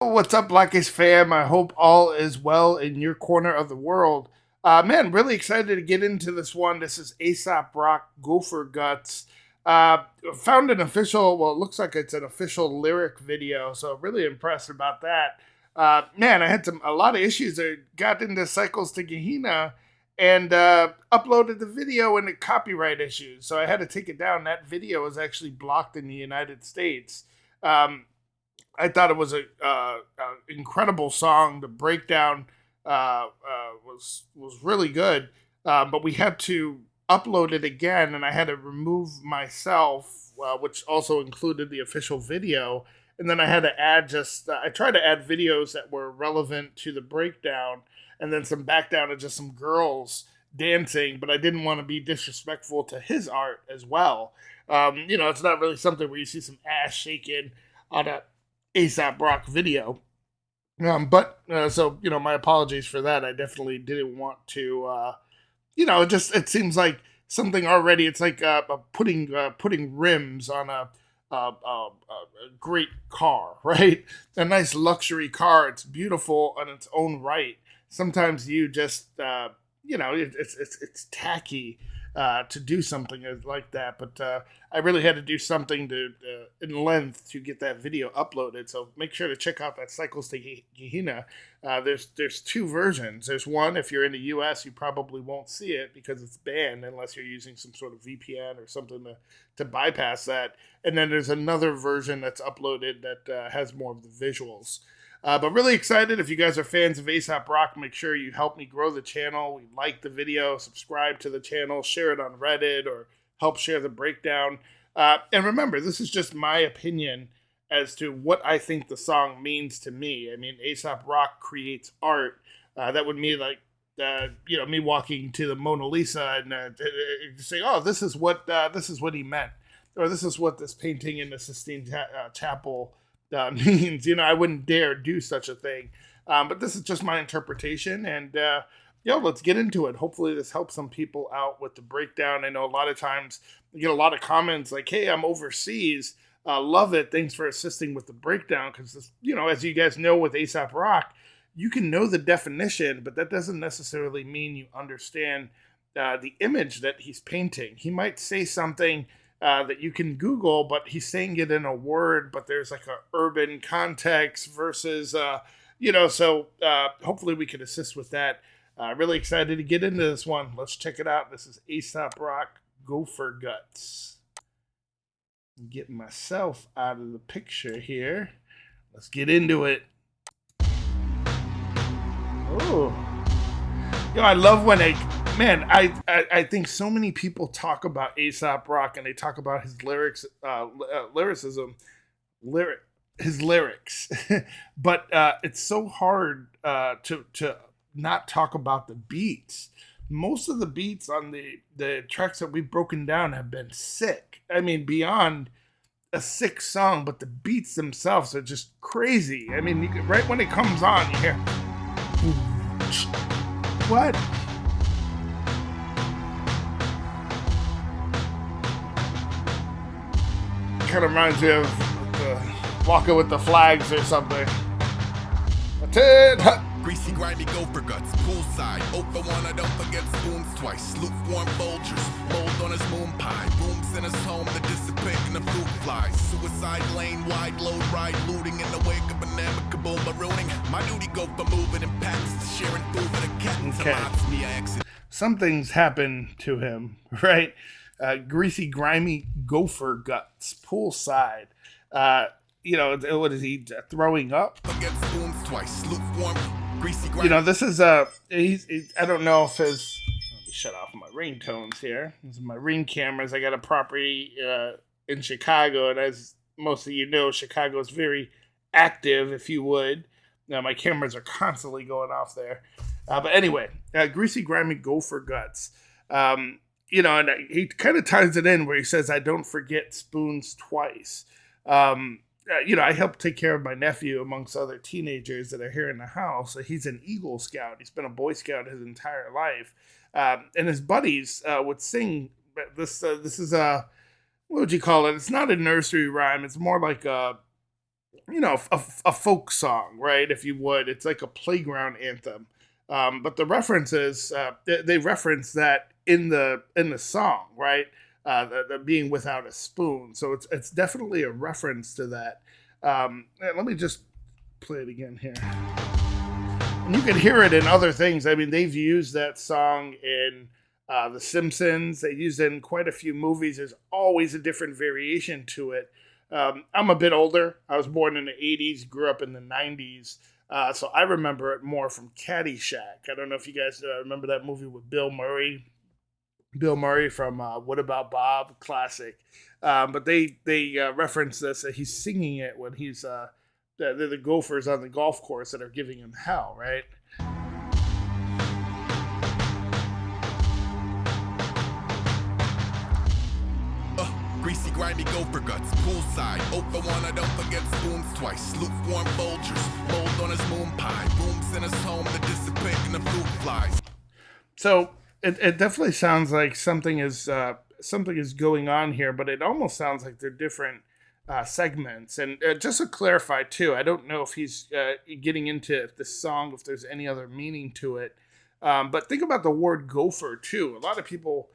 What's up, Blackish fam? I hope all is well in your corner of the world. Man, really excited to get into this one. This is Aesop Rock Gopher Guts. Uh, Found an official, well, it looks like it's an official lyric video, so really impressed about that. Man, I had a lot of issues. I got into Cycles to Gehenna and uploaded the video and it copyright issues, so I had to take it down. That video was actually blocked in the United States. Um, I thought it was a incredible song. The breakdown was really good, but we had to upload it again, and I had to remove myself, which also included the official video. And then I had to add I tried to add videos that were relevant to the breakdown, and then some back down of just some girls dancing. But I didn't want to be disrespectful to his art as well. It's not really something where you see some ass shaking on a Aesop Rock video. So my apologies for that. I definitely didn't want to. It seems like something already. It's like putting rims on a great car, right? A nice luxury car. It's beautiful in its own right. Sometimes you just it's tacky to do something like that. But I really had to do something to in length to get that video uploaded. So make sure to check out that Cycles to Gehenna. There's two versions. There's one, if you're in the U.S., you probably won't see it because it's banned unless you're using some sort of VPN or something to bypass that. And then there's another version that's uploaded that has more of the visuals. But really excited. If you guys are fans of Aesop Rock, make sure you help me grow the channel. We like the video, subscribe to the channel, share it on Reddit, or help share the breakdown. And remember, this is just my opinion as to what I think the song means to me. I mean, Aesop Rock creates art. That would mean like me walking to the Mona Lisa and saying, "Oh, this is what he meant," or "This is what this painting in the Sistine Chapel." Means. I wouldn't dare do such a thing. But this is just my interpretation, and let's get into it. Hopefully, this helps some people out with the breakdown. I know a lot of times you get a lot of comments like, "Hey, I'm overseas. Love it. Thanks for assisting with the breakdown." Because as you guys know, with Aesop Rock, you can know the definition, but that doesn't necessarily mean you understand the image that he's painting. He might say something that you can Google, but he's saying it in a word, but there's like a urban context versus, so hopefully we can assist with that. Really excited to get into this one. Let's check it out. This is Aesop Rock Gopher Guts. Get myself out of the picture here. Let's get into it. Oh, I love when I think so many people talk about Aesop Rock and they talk about his lyricism, his lyrics, but it's so hard to not talk about the beats. Most of the beats on the tracks that we've broken down have been sick. I mean, beyond a sick song, but the beats themselves are just crazy. I mean, right when it comes on, you hear what? Kind of reminds me of Walking with the Flags or something. Greasy, grimy gopher guts, poolside. Open one, I don't forget spoons twice. Lukewarm bulgers, mold on his moon pie. Rooms in his home that dissipate in the fruit flies. Suicide lane, wide load ride, looting in the wake of an amicable marooning. My duty go for moving in packs, sharing food with a cat. Okay. Me, I exit. Something's happened to him, right? Greasy, grimy gopher guts, poolside. What is he throwing up? Twice, lukewarm, greasy, this is I don't know if his. Let me shut off my ringtones here. These are my Ring cameras. I got a property in Chicago, and as most of you know, Chicago is very active, if you would. Now, my cameras are constantly going off there. But anyway, greasy, grimy gopher guts. And he kind of ties it in where he says, "I don't forget spoons twice." I help take care of my nephew amongst other teenagers that are here in the house. He's an Eagle Scout. He's been a Boy Scout his entire life. And his buddies would sing this is a, what would you call it? It's not a nursery rhyme. It's more like a folk song, right? If you would, it's like a playground anthem. But the references, they reference that in the song, right? The being without a spoon, so it's definitely a reference to that. And let me just play it again here. And you can hear it in other things. I mean, they've used that song in The Simpsons. They used it in quite a few movies. There's always a different variation to it. I'm a bit older. I was born in the 80s, grew up in the 90s. So I remember it more from Caddyshack. I don't know if you guys remember that movie with Bill Murray. Bill Murray from What About Bob? Classic. But they reference this. He's singing it when he's the Gophers on the golf course that are giving him hell, right? Greasy, grimy gopher guts, poolside. Open one, I don't forget spoons twice. Lukewarm Folgers, mold on his moon pie. Rooms in his home that dissipate in the fruit flies. So it definitely sounds like something is going on here, but it almost sounds like they're different segments. And just to clarify too, I don't know if he's getting into this song, if there's any other meaning to it. But think about the word gopher too. A lot of people.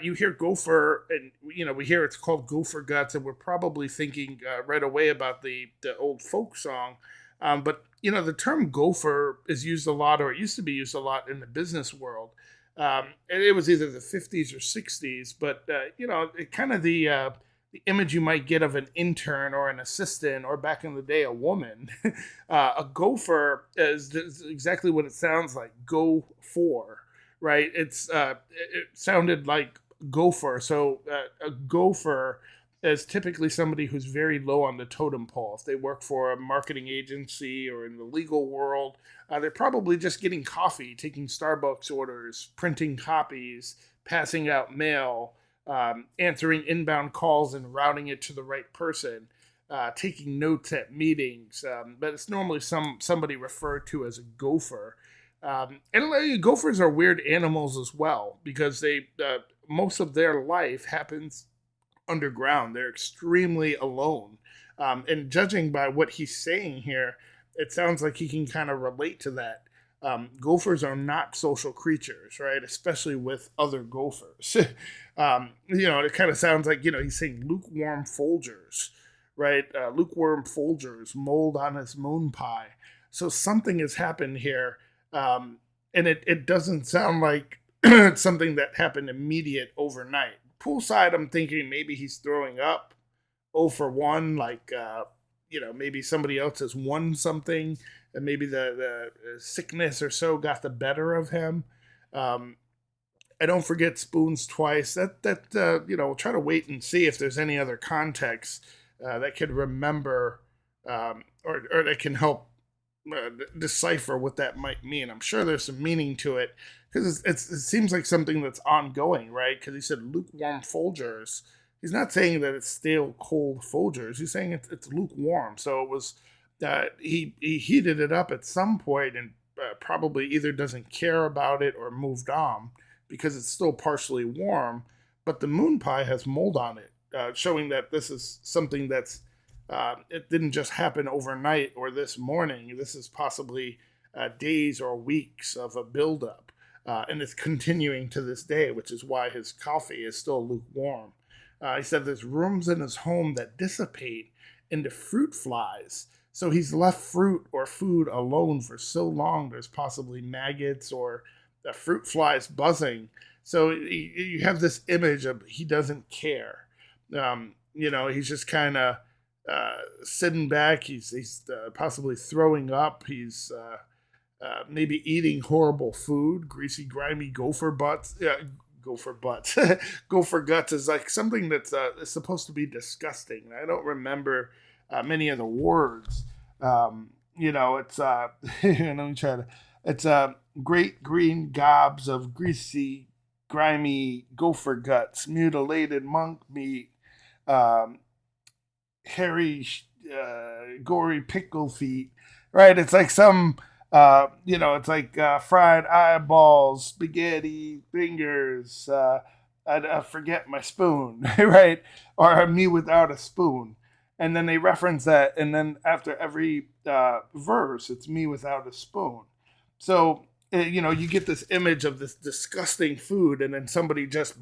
You hear gopher, and we hear it's called gopher guts, and we're probably thinking right away about the old folk song. But the term gopher is used a lot, or it used to be used a lot in the business world. And it was either the 50s or 60s, but it kind of the image you might get of an intern or an assistant, or back in the day, a woman. A gopher is exactly what it sounds like. Go for, right? It sounded like gopher. So a gopher is typically somebody who's very low on the totem pole. If they work for a marketing agency or in the legal world, they're probably just getting coffee, taking Starbucks orders, printing copies, passing out mail, answering inbound calls and routing it to the right person, taking notes at meetings. But it's normally somebody referred to as a gopher. And gophers are weird animals as well, because they most of their life happens underground. They're extremely alone. And judging by what he's saying here, it sounds like he can kind of relate to that. Gophers are not social creatures, right? Especially with other gophers. It kind of sounds like, he's saying lukewarm Folgers, right? Lukewarm Folgers, mold on his moon pie. So something has happened here. And it doesn't sound like it's something that happened immediate overnight. Poolside, I'm thinking maybe he's throwing up. Oh for 1, like maybe somebody else has won something, and maybe the sickness or so got the better of him. Um, I don't forget spoons twice. We'll try to wait and see if there's any other context that could remember, or that can help decipher what that might mean. I'm sure there's some meaning to it, because it seems like something that's ongoing, right? Because he said lukewarm Folgers. He's not saying that it's stale, cold Folgers. He's saying it's lukewarm. So it was he heated it up at some point, and probably either doesn't care about it or moved on, because it's still partially warm. But the moon pie has mold on it, showing that this is something that's it didn't just happen overnight or this morning. This is possibly days or weeks of a buildup. And it's continuing to this day, which is why his coffee is still lukewarm. He said there's rooms in his home that dissipate into fruit flies. So he's left fruit or food alone for so long, there's possibly maggots or fruit flies buzzing. So you have this image of he doesn't care. He's just kind of sitting back. He's possibly throwing up. He's maybe eating horrible food, greasy, grimy gopher butts. Gopher butts. Gopher guts is like something that's supposed to be disgusting. I don't remember many of the words. It's let me try to. It's great green gobs of greasy, grimy gopher guts, mutilated monk meat, um, hairy, gory pickle feet. Right? It's like some. It's like fried eyeballs, spaghetti, fingers. I forget my spoon, right? Or me without a spoon. And then they reference that, and then after every verse, it's me without a spoon. So you get this image of this disgusting food, and then somebody just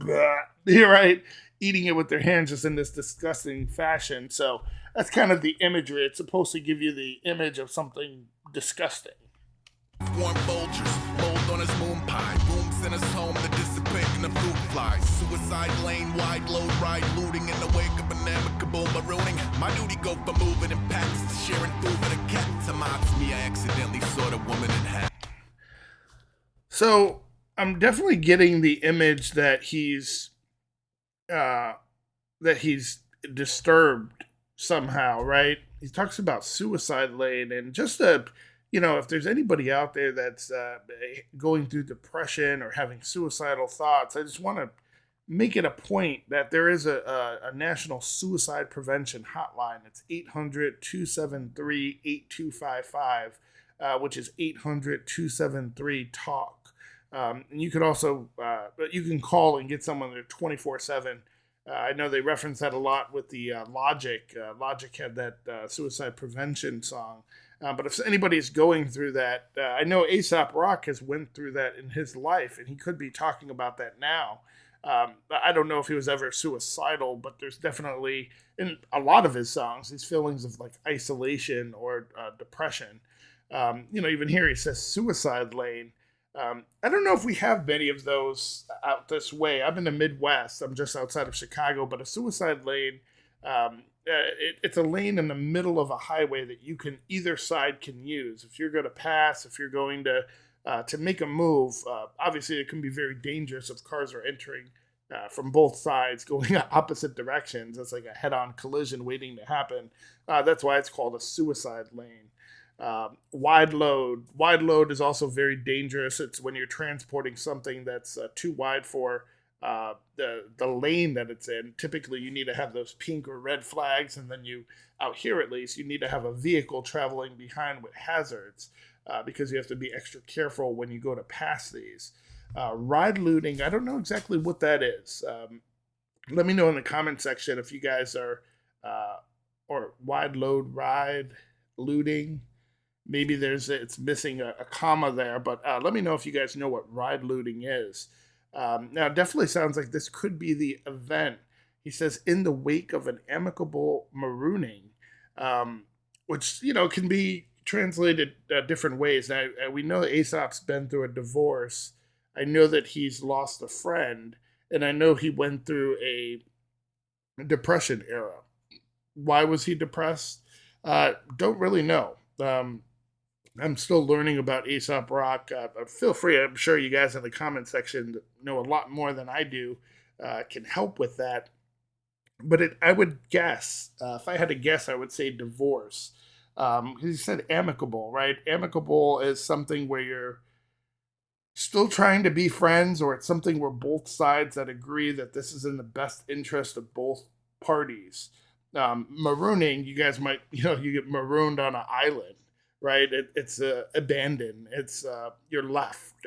you're right, eating it with their hands, just in this disgusting fashion. So that's kind of the imagery. It's supposed to give you the image of something disgusting. Warm bulgers, mold on his moon pie. Rooms in his home that dissipate in the fruit flies. Suicide lane, wide load ride, looting in the wake of an amicable marooning. My duty go for moving in packs to sharing food with a cat. To mods me, I accidentally saw the woman in half. So I'm definitely getting the image uh, that he's disturbed somehow, right? He talks about suicide lane, and just if there's anybody out there that's going through depression or having suicidal thoughts, I just want to make it a point that there is a national suicide prevention hotline. It's 800-273-8255, which is 800-273-TALK. And you could also you can call and get someone there 24/7. I know they reference that a lot with the Logic. Logic had that suicide prevention song. But if anybody's going through that, I know Aesop Rock has went through that in his life, and he could be talking about that now. I don't know if he was ever suicidal, but there's definitely in a lot of his songs these feelings of like isolation or depression. Even here he says suicide lane. I don't know if we have many of those out this way. I'm in the Midwest. I'm just outside of Chicago, but a suicide lane, it's a lane in the middle of a highway that you can either side can use. If you're going to pass, if you're going to make a move, obviously it can be very dangerous if cars are entering from both sides, going opposite directions. It's like a head-on collision waiting to happen. That's why it's called a suicide lane. Wide load. Wide load is also very dangerous. It's when you're transporting something that's too wide for the lane that it's in. Typically, you need to have those pink or red flags, and then out here at least, you need to have a vehicle traveling behind with hazards because you have to be extra careful when you go to pass these. Ride looting. I don't know exactly what that is. Let me know in the comment section if you guys are or wide load ride looting. Maybe it's missing a comma there, but let me know if you guys know what ride looting is. Now, it definitely sounds like this could be the event. He says, in the wake of an amicable marooning, which, can be translated different ways. Now, we know Aesop's been through a divorce. I know that he's lost a friend, and I know he went through a depression era. Why was he depressed? Don't really know. I'm still learning about Aesop Rock. Feel free. I'm sure you guys in the comment section know a lot more than I do, can help with that. But I would guess, if I had to guess, I would say divorce. He said amicable, right? Amicable is something where you're still trying to be friends, or it's something where both sides that agree that this is in the best interest of both parties. Marooning, you guys might, you get marooned on an island, right? It's abandoned. It's you're left.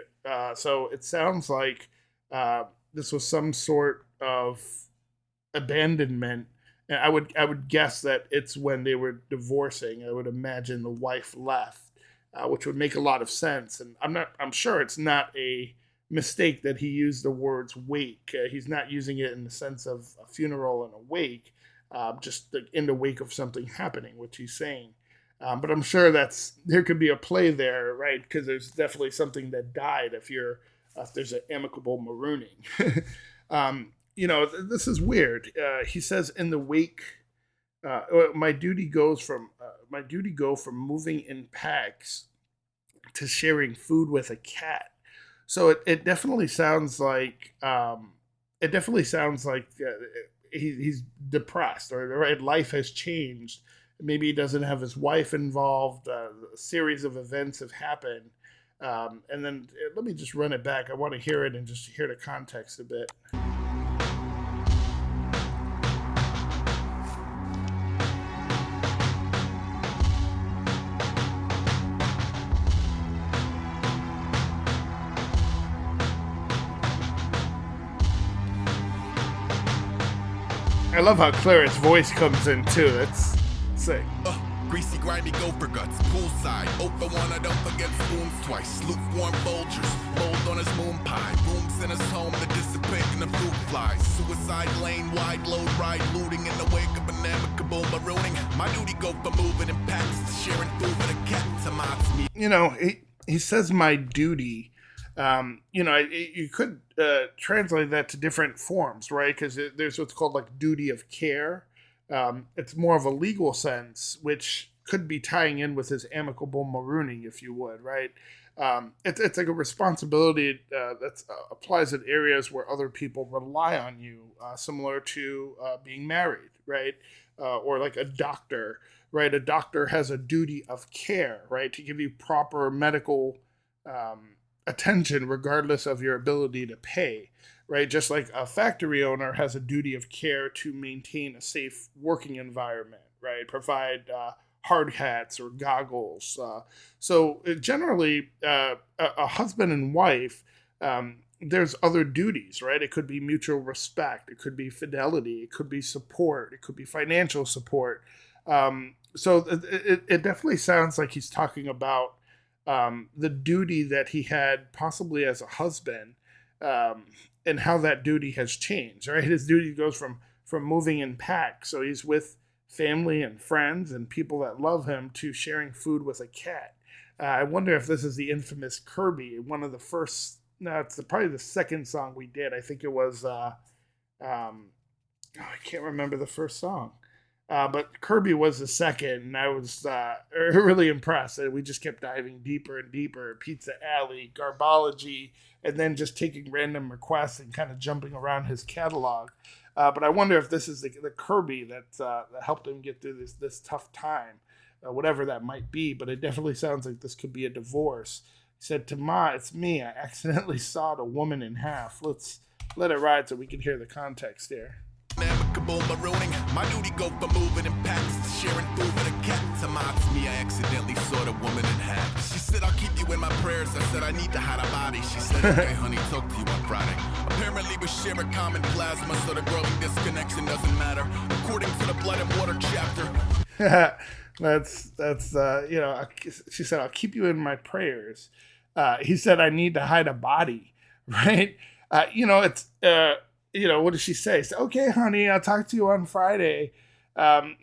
So it sounds like this was some sort of abandonment. And I would guess that it's when they were divorcing. I would imagine the wife left, which would make a lot of sense. And I'm sure it's not a mistake that he used the words wake. He's not using it in the sense of a funeral and a wake, just in the wake of something happening, which he's saying. But I'm sure there could be a play there, right? Because there's definitely something that died if there's an amicable marooning. This is weird. He says in the wake, my duty go from moving in packs to sharing food with a cat. So it definitely sounds like he's depressed, or right, life has changed. Maybe he doesn't have his wife involved. A series of events have happened. And then let me just run it back. I want to hear it and just hear the context a bit. I love how clear his voice comes in too. That's sick. Greasy, grimy gopher guts, poolside. Open one, I don't forget spoons twice. Lukewarm bulgers, mold on his moon pie. Rooms in his home that dissipate in the fruit flies. Suicide lane, wide load ride, looting in the wake of an amicable marooning. My duty go for moving in packs, sharing food with a cat to my You know, he says my duty. You know, you could translate that to different forms, right? Because there's what's called like duty of care. It's more of a legal sense, which could be tying in with his amicable marooning, if you would, right? It's like a responsibility that applies in areas where other people rely on you, similar to being married, right? Or like a doctor, right? A doctor has a duty of care, right? To give you proper medical attention, regardless of your ability to pay, right? Just like a factory owner has a duty of care to maintain a safe working environment, right? Provide hard hats or goggles. So generally, a husband and wife, there's other duties, right? It could be mutual respect, it could be fidelity, it could be support, it could be financial support. So it definitely sounds like he's talking about the duty that he had possibly as a husband, and how that duty has changed, right? His duty goes from moving in packs, so he's with family and friends and people that love him, to sharing food with a cat. I wonder if this is the infamous Kirby, one of the first, no, it's probably the second song we did. I think it was, I can't remember the first song. But Kirby was the second, and I was really impressed. And we just kept diving deeper and deeper. Pizza Alley, Garbology, and then just taking random requests and kind of jumping around his catalog. But I wonder if this is the Kirby that helped him get through this tough time, whatever that might be. But it definitely sounds like this could be a divorce. He said, "To Ma, it's me. I accidentally sawed a woman in half. Let's let it ride so we can hear the context here." amicable marooning. My duty go for moving in packs, sharing food with a cat. To me, I accidentally saw the woman in half. She said, I'll keep you in my prayers. I said, I need to hide a body. She said, okay, honey, talk to you on Friday. Apparently, we share a common plasma, so the growing disconnection doesn't matter. According to the blood and water chapter. that's you know, she said, I'll keep you in my prayers. He said, I need to hide a body, right? It's what does she say? She said, okay, honey, I'll talk to you on Friday. That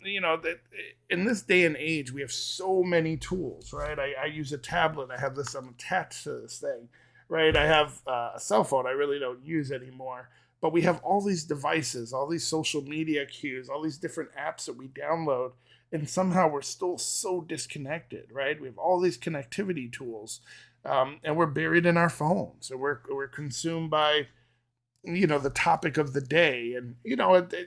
in this day and age, we have so many tools, right? I use a tablet. I have this, I'm attached to this thing, right? I have a cell phone I really don't use anymore. But we have all these devices, all these social media cues, all these different apps that we download, and somehow we're still so disconnected, right? We have all these connectivity tools, and we're buried in our phones, and we're consumed by, the topic of the day. And,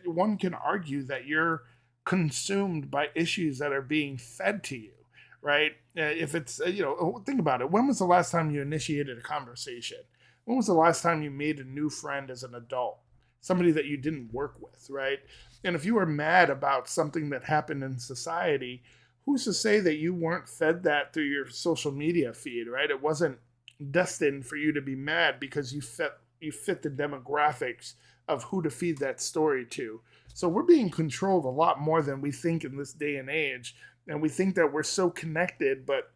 one can argue that you're consumed by issues that are being fed to you, right? If it's, think about it. When was the last time you initiated a conversation? When was the last time you made a new friend as an adult? Somebody that you didn't work with, right? And if you were mad about something that happened in society, who's to say that you weren't fed that through your social media feed, right? It wasn't destined for you to be mad because you fit the demographics of who to feed that story to. So we're being controlled a lot more than we think in this day and age. And we think that we're so connected, but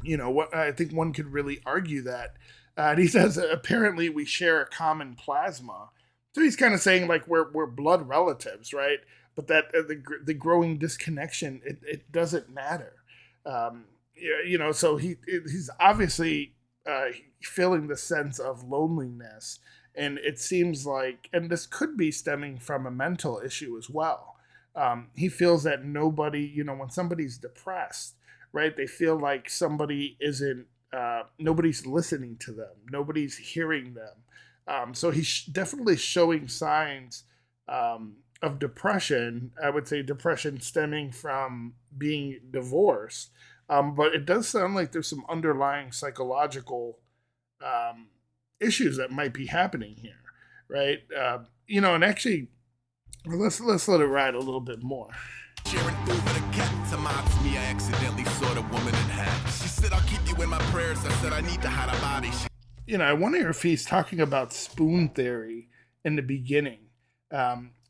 what I think one could really argue that. And he says, apparently we share a common plasma. So he's kind of saying like we're blood relatives, right? But that the growing disconnection, it doesn't matter. So he's obviously feeling the sense of loneliness. And it seems like, and this could be stemming from a mental issue as well. He feels that nobody, when somebody's depressed, right, they feel like somebody isn't, nobody's listening to them, nobody's hearing them. So he's definitely showing signs of depression. I would say depression stemming from being divorced. But it does sound like there's some underlying psychological issues that might be happening here, right? And actually, let's let it ride a little bit more. Sharing food with a cat. To me, I accidentally saw the woman in half. She said, I'll keep you in my prayers. I said, I need to hide a body. I wonder if he's talking about spoon theory in the beginning.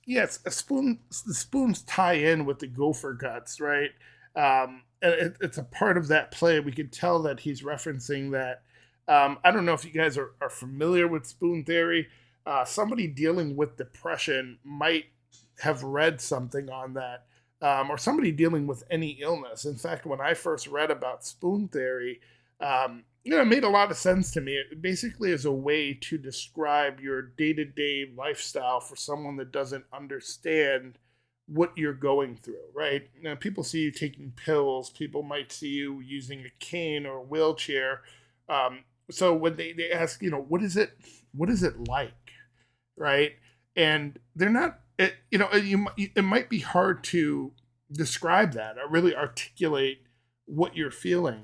Yes, a spoon. The spoons tie in with the gopher guts, right? And it's a part of that play. We could tell that he's referencing that. I don't know if you guys are familiar with spoon theory. Somebody dealing with depression might have read something on that, or somebody dealing with any illness. In fact, when I first read about spoon theory, it made a lot of sense to me. It basically is a way to describe your day to day lifestyle for someone that doesn't understand what you're going through, right? People see you taking pills, people might see you using a cane or a wheelchair. So when they ask, what is it like, right? And they're not, it might be hard to describe that or really articulate what you're feeling.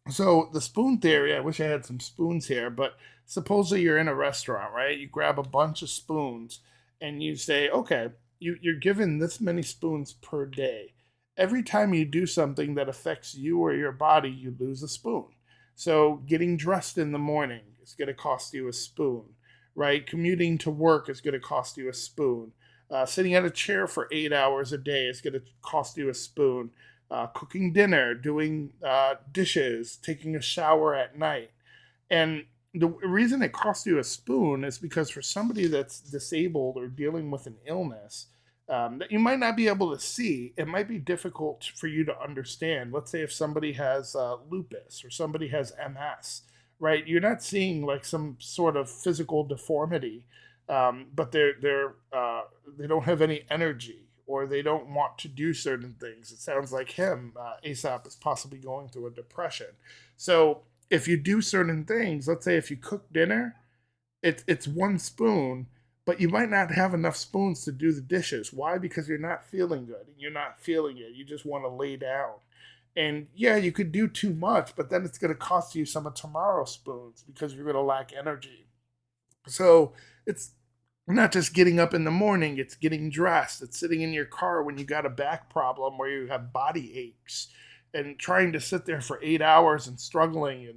So the spoon theory, I wish I had some spoons here, but supposedly you're in a restaurant, right? You grab a bunch of spoons and you say, okay, you're given this many spoons per day. Every time you do something that affects you or your body, you lose a spoon. So getting dressed in the morning is going to cost you a spoon, right? Commuting to work is going to cost you a spoon. Sitting at a chair for 8 hours a day is going to cost you a spoon. Cooking dinner, doing dishes, taking a shower at night. And the reason it costs you a spoon is because for somebody that's disabled or dealing with an illness that you might not be able to see, it might be difficult for you to understand. Let's say if somebody has lupus or somebody has MS, right? You're not seeing like some sort of physical deformity, but they don't have any energy or they don't want to do certain things. It sounds like him, Aesop, is possibly going through a depression. So if you do certain things, let's say if you cook dinner, it's one spoon, but you might not have enough spoons to do the dishes. Why? Because you're not feeling good and you're not feeling it. You just want to lay down. And yeah, you could do too much, but then it's going to cost you some of tomorrow's spoons because you're going to lack energy. So it's not just getting up in the morning, it's getting dressed, it's sitting in your car when you got a back problem where you have body aches and trying to sit there for 8 hours and struggling.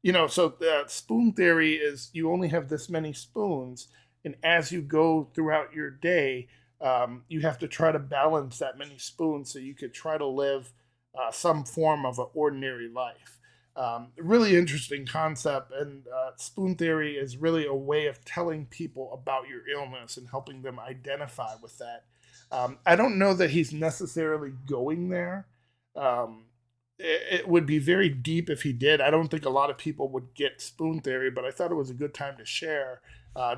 And, so the spoon theory is you only have this many spoons. And as you go throughout your day, you have to try to balance that many spoons so you could try to live some form of an ordinary life. Really interesting concept, and spoon theory is really a way of telling people about your illness and helping them identify with that. I don't know that he's necessarily going there. Um, it would be very deep if he did. I don't think a lot of people would get spoon theory, but I thought it was a good time to share,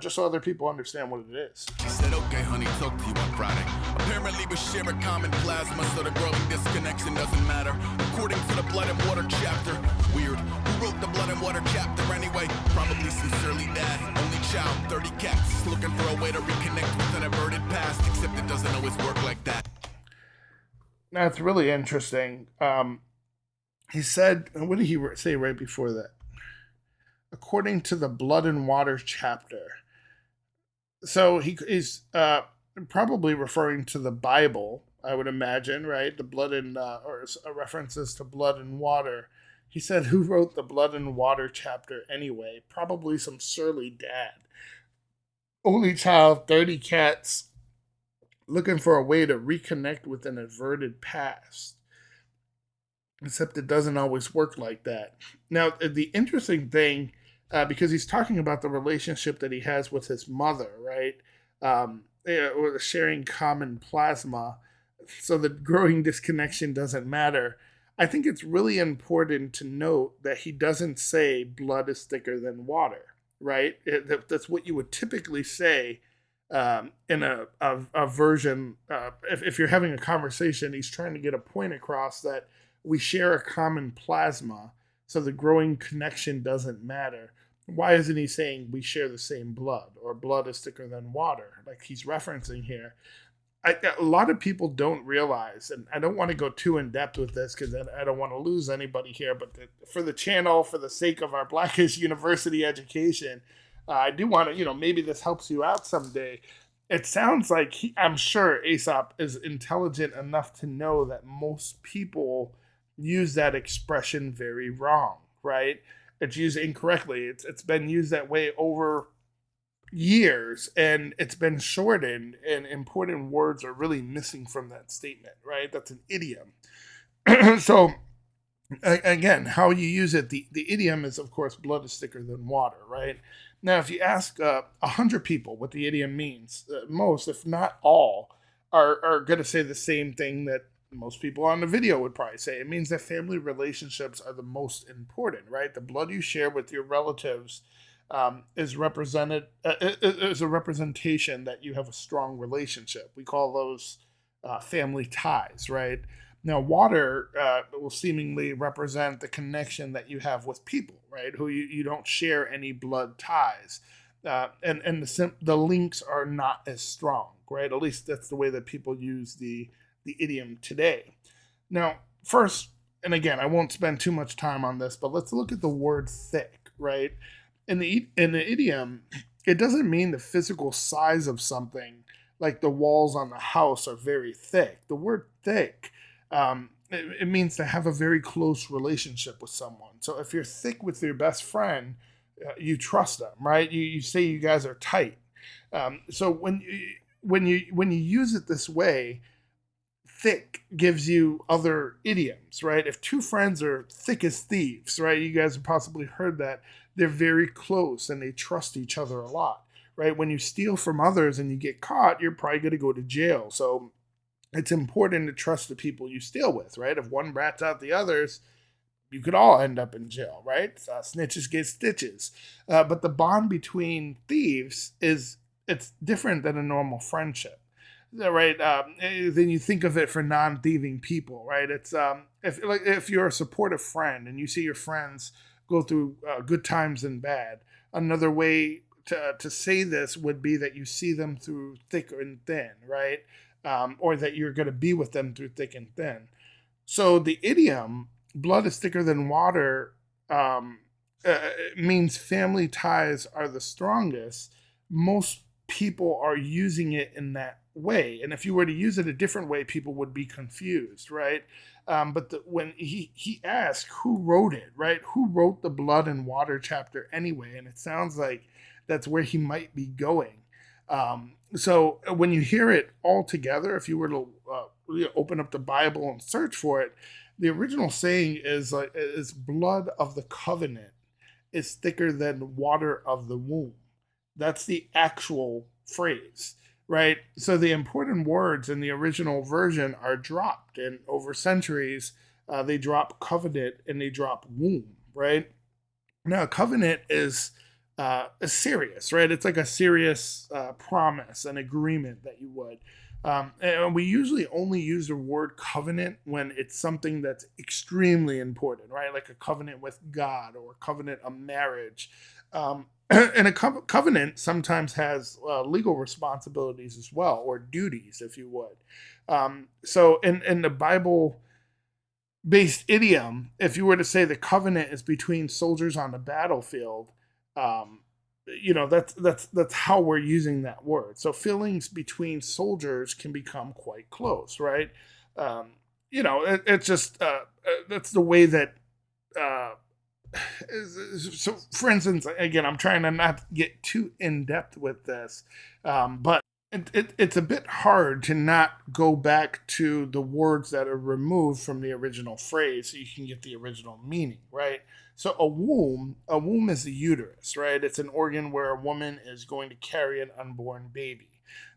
just so other people understand what it is. He said, okay, honey, talk to you on Friday. Apparently we share a common plasma, so the growing disconnection doesn't matter. According to the blood and water chapter. Weird. Who wrote the blood and water chapter anyway? Probably sincerely dad. Only child, 30 cats. Looking for a way to reconnect with an averted past, except it doesn't always work like that. That's really interesting. He said, what did he say right before that? According to the blood and water chapter. So he's probably referring to the Bible, I would imagine, right? The blood and or references to blood and water. He said, "Who wrote the blood and water chapter anyway?" Probably some surly dad. Only child, 30 cats, looking for a way to reconnect with an averted past. Except it doesn't always work like that. Now, the interesting thing, because he's talking about the relationship that he has with his mother, right? Or sharing common plasma, so the growing disconnection doesn't matter. I think it's really important to note that he doesn't say blood is thicker than water, right? That's what you would typically say in a version. If you're having a conversation, he's trying to get a point across that we share a common plasma, so the growing connection doesn't matter. Why isn't he saying we share the same blood or blood is thicker than water, like he's referencing here? A lot of people don't realize, and I don't want to go too in depth with this because I don't want to lose anybody here, but for the channel, for the sake of our Blackish University education, I do want to, maybe this helps you out someday. It sounds like I'm sure Aesop is intelligent enough to know that most people use that expression very wrong, right? It's used incorrectly. It's been used that way over years, and it's been shortened, and important words are really missing from that statement, right? That's an idiom. So again, how you use it, the idiom is, of course, blood is thicker than water, right? Now, if you ask 100 people what the idiom means, most, if not all, are going to say the same thing that most people on the video would probably say. It means that family relationships are the most important, right? The blood you share with your relatives is represented is a representation that you have a strong relationship. We call those family ties, right? Now, water will seemingly represent the connection that you have with people, right? Who you don't share any blood ties. And the links are not as strong, right? At least that's the way that people use the idiom today. Now, first, and again, I won't spend too much time on this, but let's look at the word thick, right? In the idiom, it doesn't mean the physical size of something, like the walls on the house are very thick. The word thick, it means to have a very close relationship with someone. So if you're thick with your best friend, you trust them, right? You say you guys are tight. So when you use it this way, thick gives you other idioms, right? If two friends are thick as thieves, right? You guys have possibly heard that. They're very close and they trust each other a lot, right? When you steal from others and you get caught, you're probably going to go to jail. So it's important to trust the people you steal with, right? If one rats out the others, you could all end up in jail, right? Snitches get stitches. But the bond between thieves it's different than a normal friendship, right? Then you think of it for non-thieving people, right? It's if you're a supportive friend and you see your friends go through good times and bad. Another way to say this would be that you see them through thick and thin, right? Or that you're going to be with them through thick and thin. So the idiom "blood is thicker than water" um, means family ties are the strongest. Most people are using it in that way, and if you were to use it a different way, people would be confused, right? But when he asked who wrote it, right? Who wrote the blood and water chapter anyway? And it sounds like that's where he might be going. So when you hear it all together, if you were to open up the Bible and search for it, the original saying is blood of the covenant is thicker than water of the womb. That's the actual phrase, right? So the important words in the original version are dropped, and over centuries, they drop covenant and they drop womb, right? Now, a covenant is serious, right? It's like a serious promise, an agreement that you would. And we usually only use the word covenant when it's something that's extremely important, right? Like a covenant with God or a covenant of marriage. And a covenant sometimes has legal responsibilities as well, or duties, if you would. So in the Bible based idiom, if you were to say the covenant is between soldiers on the battlefield, um, that's how we're using that word. So feelings between soldiers can become quite close, right? Um, it's just that's the way that. Uh, so, for instance, again, I'm trying to not get too in depth with this, but it's a bit hard to not go back to the words that are removed from the original phrase so you can get the original meaning, right? So a womb is a uterus, right? It's an organ where a woman is going to carry an unborn baby.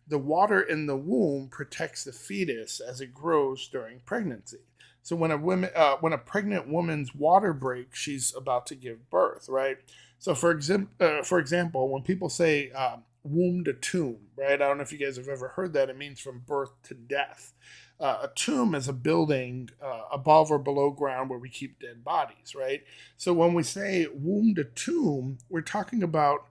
The water in the womb protects the fetus as it grows during pregnancy. So when a pregnant woman's water breaks, she's about to give birth, right? So for example, when people say womb to tomb, right? I don't know if you guys have ever heard that. It means from birth to death. A tomb is a building above or below ground where we keep dead bodies, right? So when we say womb to tomb, we're talking about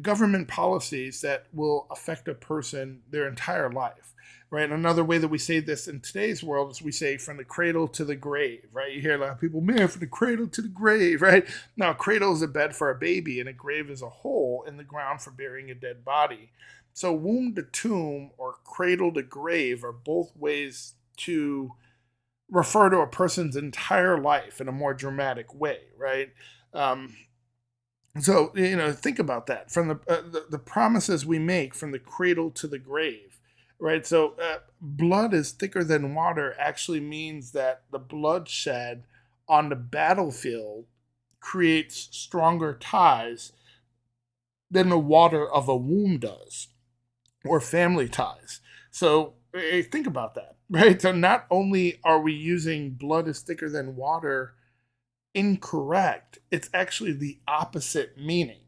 government policies that will affect a person their entire life, right? Another way that we say this in today's world is we say from the cradle to the grave, right? You hear a lot of people, man, from the cradle to the grave, right? Now, a cradle is a bed for a baby, and a grave is a hole in the ground for burying a dead body. So, womb to tomb or cradle to grave are both ways to refer to a person's entire life in a more dramatic way, right? Um, So think about that from the promises we make from the cradle to the grave, right? So blood is thicker than water actually means that the bloodshed on the battlefield creates stronger ties than the water of a womb does, or family ties. So think about that, right? So not only are we using blood is thicker than water incorrect, it's actually the opposite meaning.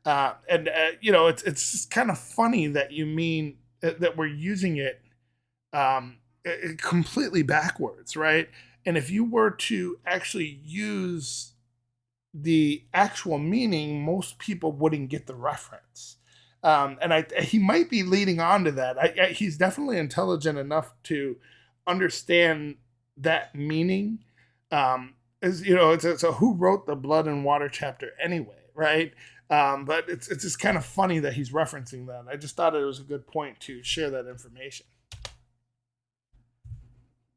It's just kind of funny that you mean that we're using it completely backwards, right? And if you were to actually use the actual meaning, most people wouldn't get the reference. He might be leading on to that. He's definitely intelligent enough to understand that meaning. It's a who wrote the blood and water chapter anyway, right? But it's just kind of funny that he's referencing that. I just thought it was a good point to share that information.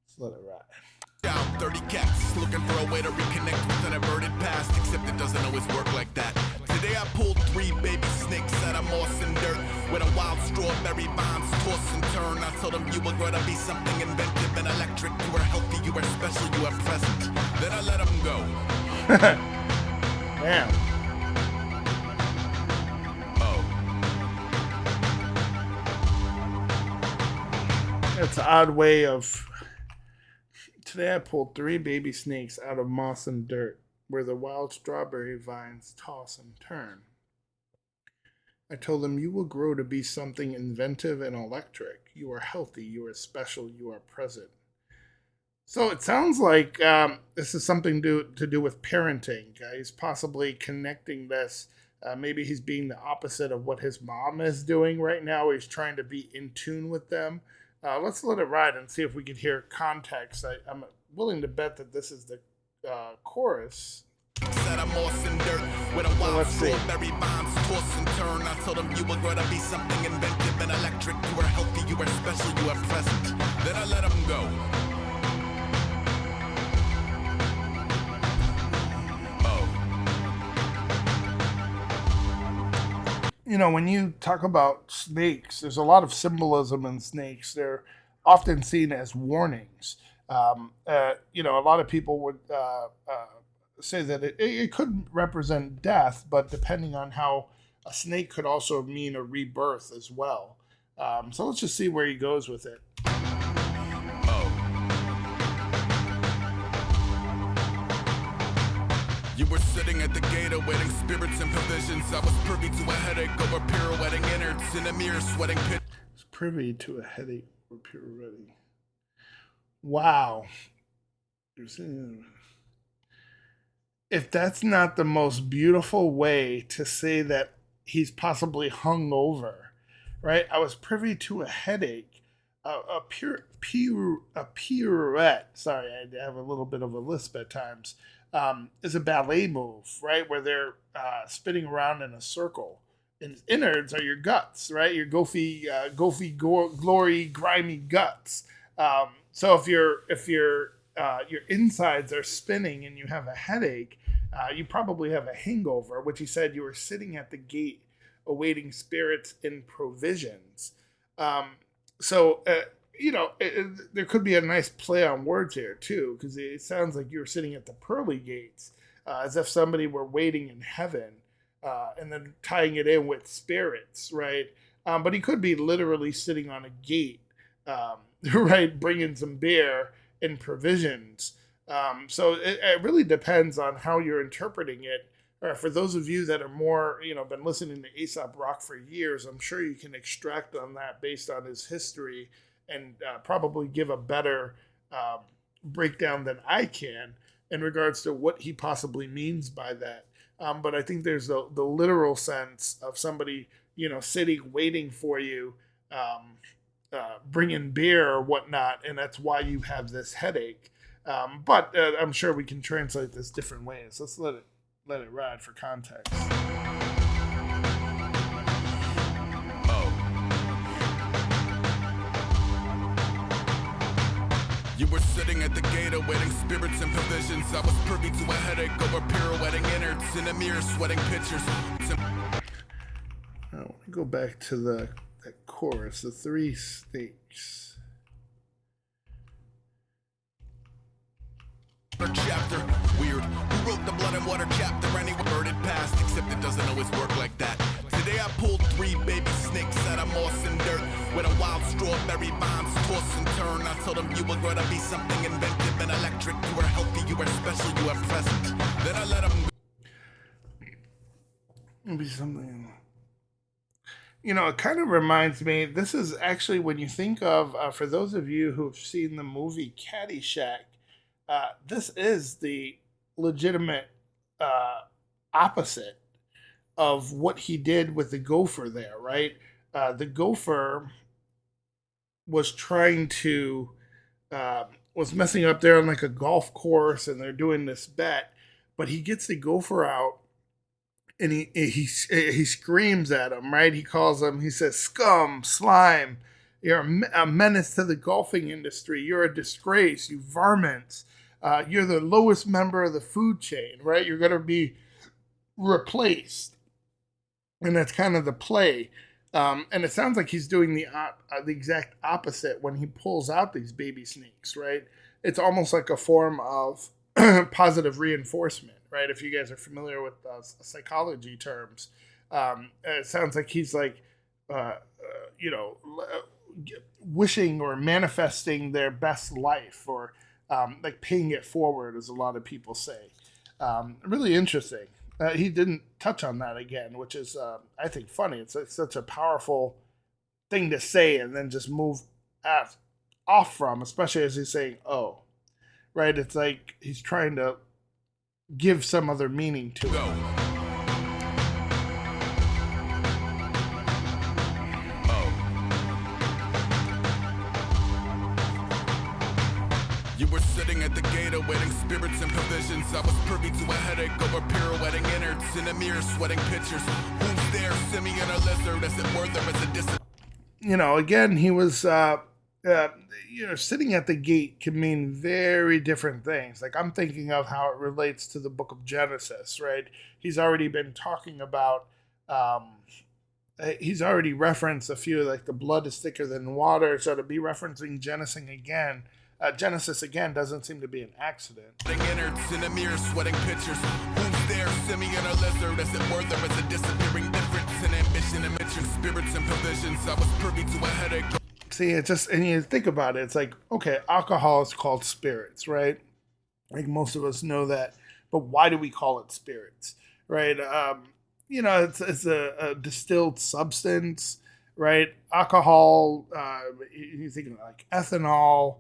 Let's let it ride. Down 30 cats looking for a way to reconnect with an averted past, except it doesn't always work like that. Today I pulled 3 baby snakes out of moss and dirt with a wild strawberry bombs toss and turn. I told them you were gonna be something inventive and electric. You were healthy, you were special, you were present. Then I let them go. Damn. Oh. It's an odd way of. Today I pulled 3 baby snakes out of moss and dirt, where the wild strawberry vines toss and turn. I told them, you will grow to be something inventive and electric. You are healthy, you are special, you are present. So it sounds like this is something to do with parenting. He's possibly connecting this. Maybe he's being the opposite of what his mom is doing right now. He's trying to be in tune with them. Let's let it ride and see if we can hear context. I'm willing to bet that this is the chorus. Let's see. Bombs toss and turn. I told him you were going to be something inventive and electric. You were healthy, you were special, you were present. Then I let him go. When you talk about snakes, there's a lot of symbolism in snakes. They're often seen as warnings. A lot of people would say that it could represent death, but depending on how a snake could also mean a rebirth as well. So let's just see where he goes with it. You were sitting at the gate awaiting spirits and provisions. I was privy to a headache over pirouetting innards in a mirror sweating pit. Privy to a headache over pirouetting. Wow. If that's not the most beautiful way to say that he's possibly hungover, right? I was privy to a headache, a pirouette. Sorry, I have a little bit of a lisp at times. Is a ballet move, right? Where they're spinning around in a circle. And innards are your guts, right? Your goofy, glory, grimy guts. So if your insides are spinning and you have a headache, you probably have a hangover, which he said you were sitting at the gate awaiting spirits and provisions. There could be a nice play on words here too, because it sounds like you're sitting at the pearly gates, as if somebody were waiting in heaven, and then tying it in with spirits, right? But he could be literally sitting on a gate, right, bringing some beer and provisions. So it really depends on how you're interpreting it. For those of you that are more, been listening to Aesop Rock for years, I'm sure you can extract on that based on his history and probably give a better breakdown than I can in regards to what he possibly means by that. But I think there's the literal sense of somebody, sitting, waiting for you, bringing beer or whatnot, and that's why you have this headache. But I'm sure we can translate this different ways. Let's let it ride for context. You were sitting at the gate awaiting spirits and provisions. I was privy to a headache over pirouetting innards in a mirror, sweating pictures. I want to go back to that chorus, the three snakes. Chapter weird. Who wrote the blood and water chapter? Anyone heard it past, except it doesn't always work like that. Today I pulled 3 baby snakes out of moss and dirt with a wild strawberry bombs toss and turn. I told them you were gonna be something inventive and electric. You were healthy, you were special, you were present. Then I let them Maybe something. You know, it kind of reminds me. This is actually when you think of, for those of you who've seen the movie Caddyshack, this is the legitimate opposite of what he did with the Gopher there, right? The Gopher was trying to, was messing up there on like a golf course, and they're doing this bet, but he gets the Gopher out, and he screams at him, right? He calls him, he says, "Scum, slime, you're a menace to the golfing industry. You're a disgrace, you varmints. You're the lowest member of the food chain, right? You're going to be replaced." And that's kind of the play. And it sounds like he's doing the exact opposite when he pulls out these baby snakes, right? It's almost like a form of positive reinforcement, right? If you guys are familiar with psychology terms, it sounds like he's like, you know, wishing or manifesting their best life, or like paying it forward, as a lot of people say. Really interesting. He didn't touch on that again, which is, I think, funny. It's such a powerful thing to say and then just move off from, especially as he's saying, "Oh," right? It's like he's trying to give some other meaning to it. go. You were sitting at the gate awaiting spirits and provisions. I was privy to a headache over pirouetting innards in a mirror, sweating pictures. Who's there, simian or lizard? As it were, there is a distant. You know, again, he was, you know, sitting at the gate can mean very different things. Like, I'm thinking of how it relates to the book of Genesis, right? He's already been talking about, he's already referenced a few, like the blood is thicker than water. So to be referencing Genesis again doesn't seem to be an accident. Innards in a mirror, sweating pictures. Who's there, simian or lizard? As it were, there is a disappearing difference in ambition and mission, spirits and provisions. I was privy to a headache. See, it just, and you think about it, it's like, okay, alcohol is called spirits, right? Like most of us know that, but why do we call it spirits, right? You know, it's a distilled substance, right? Alcohol, you think of like ethanol.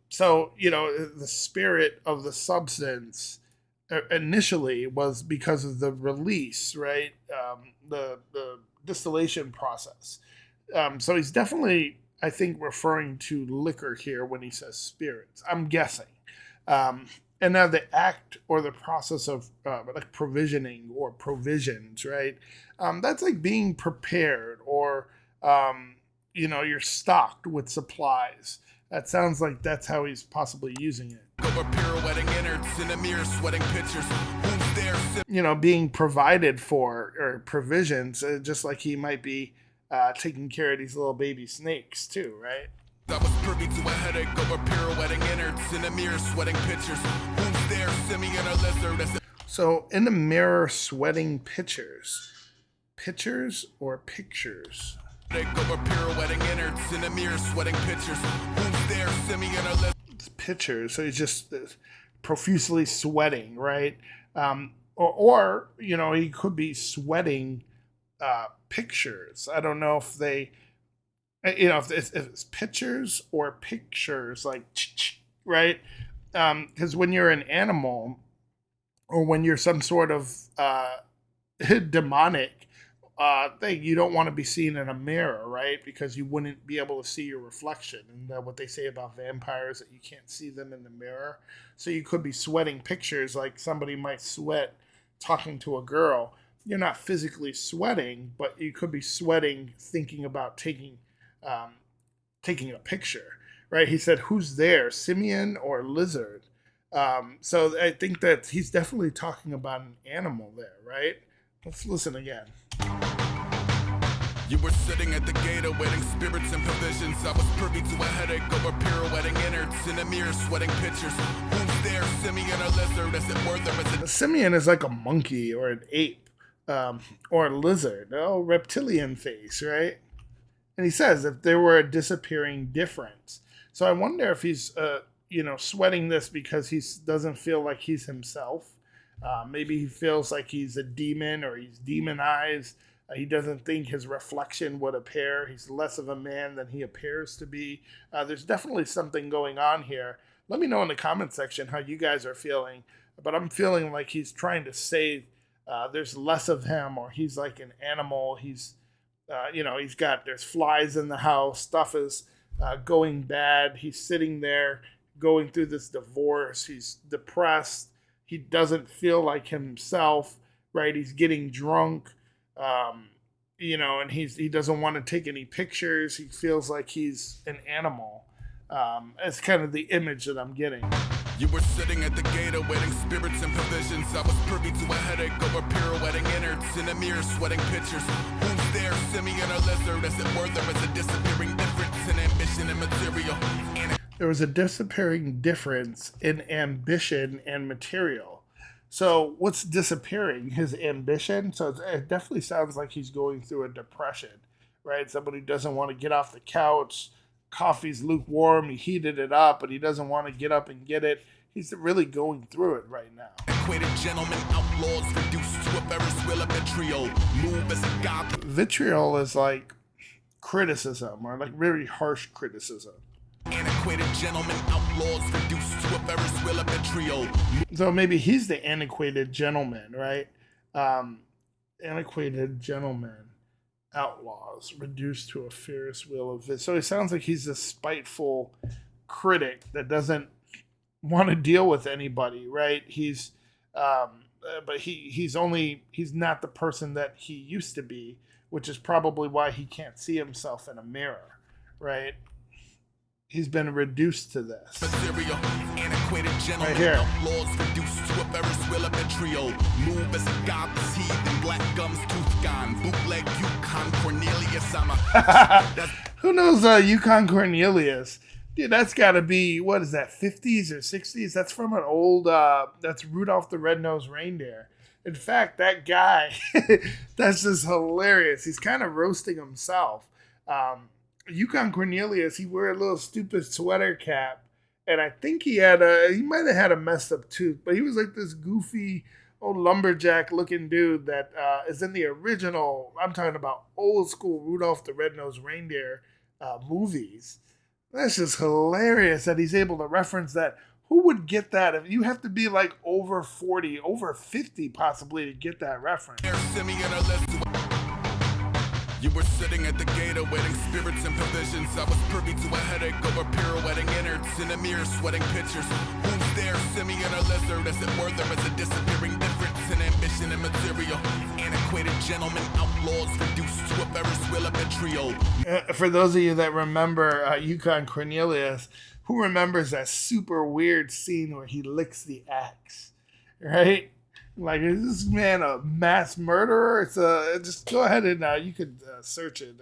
So, you know, the spirit of the substance initially was because of the release, right? The distillation process. So he's definitely, I think, referring to liquor here when he says spirits. I'm guessing. And now the act or the process of like provisioning or provisions, right? That's like being prepared, or, you know, you're stocked with supplies. That sounds like that's how he's possibly using it. Over pirouetting innards in a mirror, sweating pictures. Who's there? You know, being provided for, or provisions, just like he might be taking care of these little baby snakes too, right? I was privy to a headache over pirouetting innards in a mirror, sweating pictures. Who's there, simian or lizard? So in the mirror, sweating pictures or pictures? Over pirouetting innards in a mirror, sweating pictures. Who's there, simian or lizard? It's pictures. So he's just profusely sweating, right? Or you know, he could be sweating pictures. I don't know if they, you know, if it's pictures or pictures, like, right? Because when you're an animal, or when you're some sort of demonic thing, you don't want to be seen in a mirror, right? Because you wouldn't be able to see your reflection. And what they say about vampires, that you can't see them in the mirror. So you could be sweating pictures, like somebody might sweat talking to a girl. You're not physically sweating, but you could be sweating thinking about taking a picture, right? He said, "Who's there, simian or lizard?" So I think that he's definitely talking about an animal there, right? Let's listen again. You were sitting at the gate awaiting spirits and provisions. I was privy to a headache over pirouetting innards in a mirror, sweating pictures. Who's there, simian or lizard? As it were, there is A simian is like a monkey or an ape, or a lizard. Oh, reptilian face, right? And he says if there were a disappearing difference. So I wonder if he's, sweating this because he doesn't feel like he's himself. Maybe he feels like he's a demon or he's demonized. He doesn't think his reflection would appear. He's less of a man than he appears to be. There's definitely something going on here. Let me know in the comment section how you guys are feeling. But I'm feeling like he's trying to say there's less of him, or he's like an animal. There's flies in the house. Stuff is going bad. He's sitting there going through this divorce. He's depressed. He doesn't feel like himself, right? He's getting drunk. And he doesn't want to take any pictures. He feels like he's an animal. It's kind of the image that I'm getting. You were sitting at the gate awaiting spirits and provisions. I was privy to a headache over pirouetting innards in a mirror, sweating pictures. Who's there, simian or lizard? As it were, there is a disappearing difference in ambition and material. There was a disappearing difference in ambition and material. So what's disappearing? His ambition. So it definitely sounds like he's going through a depression, right? Somebody doesn't want to get off the couch. Coffee's lukewarm. He heated it up, but he doesn't want to get up and get it. He's really going through it right now. Equated gentlemen, outlaws, reduced to a Ferris wheel of vitriol. Move as a god. Vitriol is like criticism, or like very harsh criticism. Antiquated gentlemen, outlaws, reduced to a Ferris wheel of vitriol. So maybe he's the antiquated gentleman, right? Antiquated gentleman, outlaws, reduced to a Ferris wheel of vitriol. So it sounds like he's a spiteful critic that doesn't want to deal with anybody, right? But he's not the person that he used to be, which is probably why he can't see himself in a mirror, right? He's been reduced to this. Material, antiquated gentleman, right here. Outlaws reduced to a Ferris wheel of vitriol. Move as a godless heathen, black gums, tooth gone. Bootleg Yukon Cornelius, Who knows Yukon Cornelius? Dude, that's got to be, what is that, 50s or 60s? That's from an old, that's Rudolph the Red-Nosed Reindeer. In fact, that guy, that's just hilarious. He's kind of roasting himself. Yukon Cornelius, he wore a little stupid sweater cap, and I think he might have had a messed up tooth, but he was like this goofy old lumberjack looking dude that is in the original, I'm talking about old school Rudolph the Red-Nosed Reindeer movies. That's just hilarious that he's able to reference that. Who would get that? If you have to be like over 40, over 50 possibly to get that reference. You were sitting at the gate awaiting spirits and provisions. I was privy to a headache over pirouetting innards in a mirror, sweating pictures. Who's there, simian or lizard? As it were, there is a disappearing difference in ambition and material. Antiquated gentlemen, outlaws, reduced to a Ferris wheel of vitriol. For those of you that remember Yukon Cornelius, who remembers that super weird scene where he licks the axe, right? Like, is this man a mass murderer? It's just go ahead and you could search it.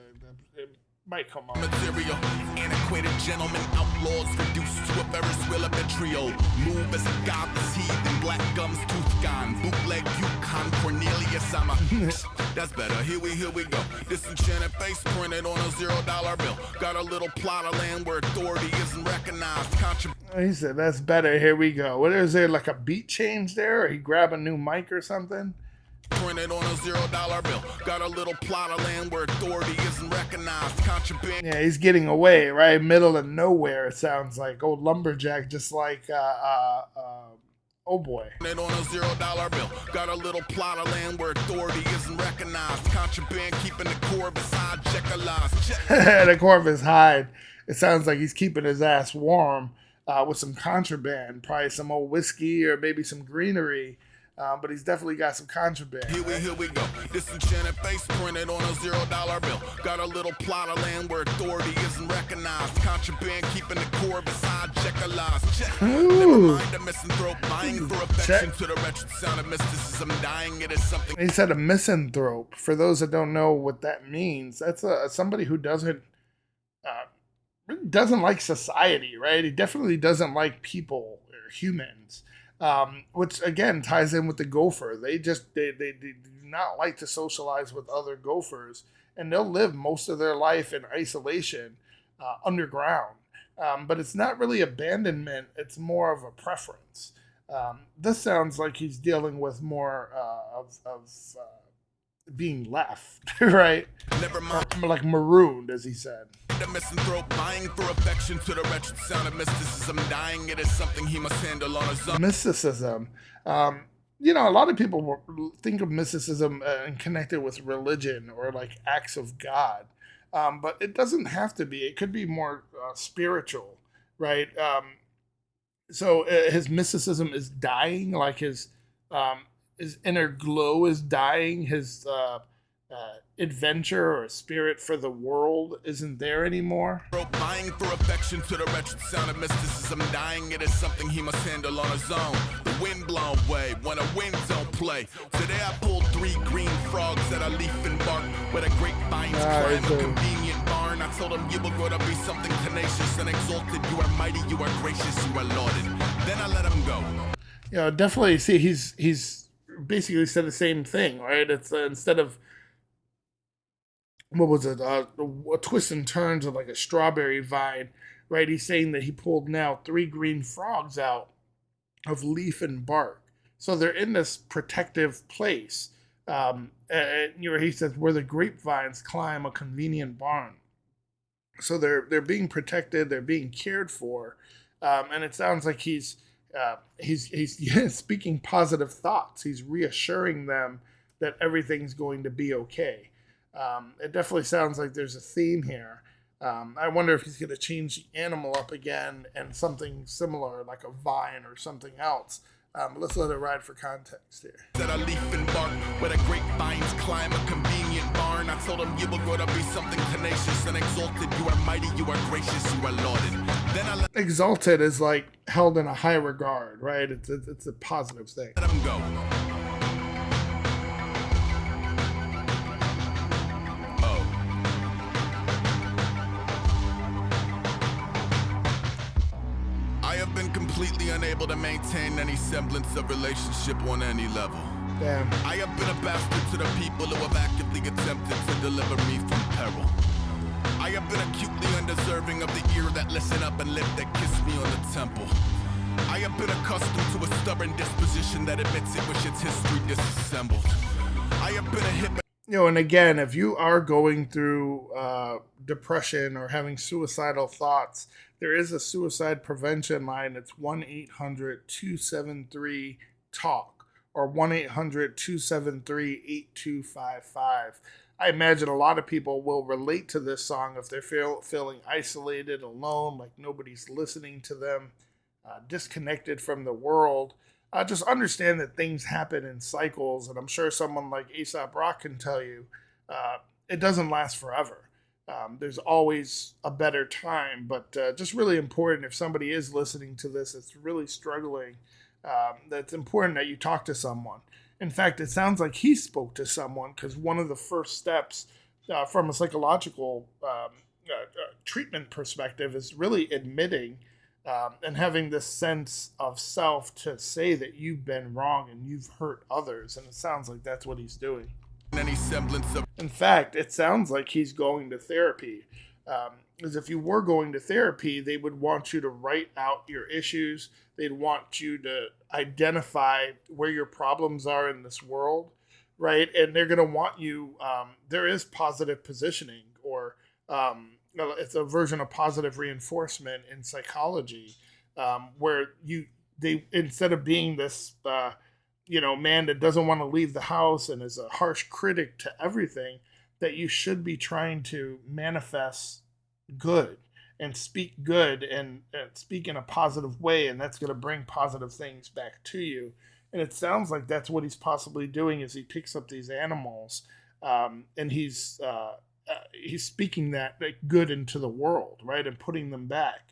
It might come on. Material, antiquated gentlemen, outlaws, reduced to a Ferris wheel of vitriol. Move as a godless heathen, black gums, tooth gone. Bootleg Yukon Cornelius, that's better. Here we go. Disenchanted face printed on a $0 bill. Got a little plot of land where authority isn't recognized. He said, that's better. Here we go. What is there, like a beat change there? Or he grab a new mic or something? Printed on a $0 bill. Got a little plot of land where authority isn't recognized. Contraband. Yeah, he's getting away, right? Middle of nowhere, it sounds like. Old lumberjack, just like, oh boy. Printed on a $0 bill. Got a little plot of land where authority isn't recognized. Contraband keeping the Corvus hide, check a lies. The Corvus hide. It sounds like he's keeping his ass warm with some contraband. Probably some old whiskey or maybe some greenery. but he's definitely got some contraband. Right? Here we go. Disenchanted face printed on a $0 bill. Got a little plot of land where authority isn't recognized. Contraband keeping the core beside checker lies. Check. Never mind a misanthrope vying for affection to the wretched sound of mysticism. Dying it is something. He said a misanthrope. For those that don't know what that means, that's somebody who doesn't like society, right? He definitely doesn't like people or humans, which again ties in with the gopher. They do not like to socialize with other gophers, and they'll live most of their life in isolation underground. But it's not really abandonment; it's more of a preference. This sounds like he's dealing with more being left, right? Never mind. Or like marooned, as he said. The misanthrope vying for affection to the wretched sound of mysticism. Dying it is something he must handle on his own. Mysticism. A lot of people think of mysticism and connect it with religion or like acts of God, but it doesn't have to be. It could be more spiritual, right? So his mysticism is dying, like his inner glow is dying. His adventure or spirit for the world isn't there anymore. Vying for affection to the wretched sound of mysticism. Dying it is something he must handle on his own. The wind blown way when a wind don't play. Today I pulled 3 green frogs at a leaf and bark where the grapevines climb a convenient barn. I told him you will grow to be something tenacious and exalted. You are mighty, you are gracious, you are lauded. Then I let him go. Definitely. See, he's basically said the same thing, right? It's instead of what was it? Twists and turns of like a strawberry vine, right? He's saying that he pulled now 3 green frogs out of leaf and bark, so they're in this protective place. He says where the grapevines climb a convenient barn, so they're being protected, they're being cared for, and it sounds like he's speaking positive thoughts. He's reassuring them that everything's going to be okay. It definitely sounds like there's a theme here. I wonder if he's going to change the animal up again and something similar, like a vine or something else. Let's let it ride for context here. That a leaf and bark where the grapevines climb a convenient barn. I told him you will grow to be something tenacious and exalted. You are mighty, you are gracious, you are lauded. Then I let exalted is like held in a high regard, right? It's a positive thing. Let him go. Completely unable to maintain any semblance of relationship on any level. Damn. I have been a bastard to the people who have actively attempted to deliver me from peril. I have been acutely undeserving of the ear that listen up and lip that kiss me on the temple. I have been accustomed to a stubborn disposition that admits it wish its history disassembled. I have been a hypocrite. And again, if you are going through depression or having suicidal thoughts, there is a suicide prevention line. It's 1-800-273-TALK or 1-800-273-8255. I imagine a lot of people will relate to this song if they're feeling isolated, alone, like nobody's listening to them, disconnected from the world. Just understand that things happen in cycles, and I'm sure someone like Aesop Rock can tell you it doesn't last forever. There's always a better time, but just really important if somebody is listening to this that's really struggling, that's important that you talk to someone. In fact, it sounds like he spoke to someone because one of the first steps from a psychological treatment perspective is really admitting and having this sense of self to say that you've been wrong and you've hurt others. And it sounds like that's what he's doing. Any semblance of. In fact, it sounds like he's going to therapy. Because if you were going to therapy, they would want you to write out your issues. They'd want you to identify where your problems are in this world, right? And they're going to want you. There is positive positioning, or it's a version of positive reinforcement in psychology, where they instead of being this man that doesn't want to leave the house and is a harsh critic to everything, that you should be trying to manifest good and speak good and speak in a positive way, and that's going to bring positive things back to you. And it sounds like that's what he's possibly doing is he picks up these animals, and he's speaking that like, good into the world, right, and putting them back.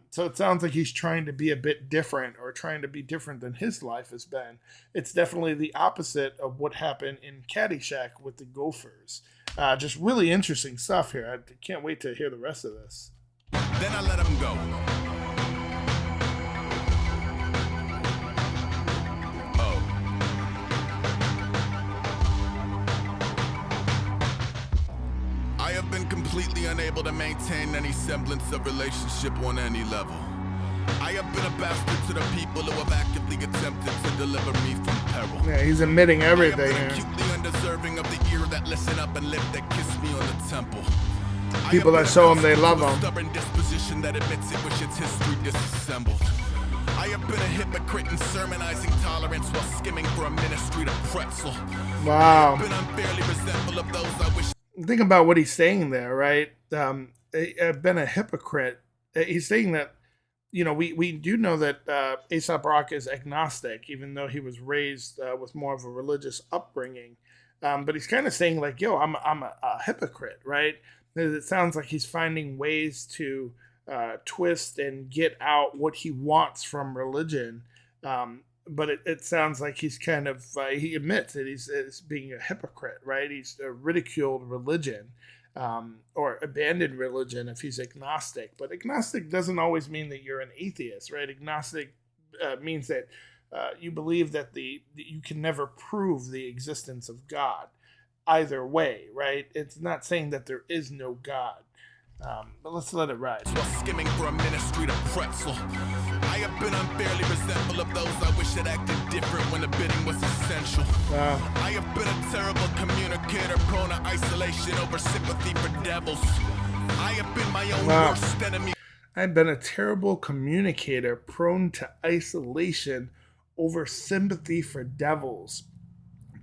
So it sounds like he's trying to be a bit different or trying to be different than his life has been. It's definitely the opposite of what happened in Caddyshack with the Gophers. Just really interesting stuff here. I can't wait to hear the rest of this. Then I let him go. Oh. I have been completely unable to maintain any semblance of relationship on any level. I have been a bastard to the people who have actively attempted to deliver me from peril. Yeah, he's admitting everything. I have been acutely undeserving of the ear that listen up and lip that kiss me on the temple. People that show him they love him. Stubborn disposition that admits it wish its history disassembled. I have been a hypocrite in sermonizing tolerance while skimming for a ministry to pretzel. Wow. I have been unfairly resentful of those I wish. Think about what he's saying there, right? I've been a hypocrite. He's saying that, we do know that Aesop Rock is agnostic, even though he was raised with more of a religious upbringing. But he's kind of saying like, yo, I'm a hypocrite, right? It sounds like he's finding ways to twist and get out what he wants from religion. But it sounds like he's kind of, he admits that he's being a hypocrite, right? He's ridiculed religion or abandoned religion if he's agnostic. But agnostic doesn't always mean that you're an atheist, right? Agnostic means that you believe that you can never prove the existence of God either way, right? It's not saying that there is no God. But let's let it ride. Skimming for a ministry to pretzel. I have been unfairly resentful of those I wish had acted different when the bidding was essential. I have been a terrible communicator, prone to isolation over sympathy for devils. I have been my own worst enemy. I've been a terrible communicator, prone to isolation over sympathy for devils.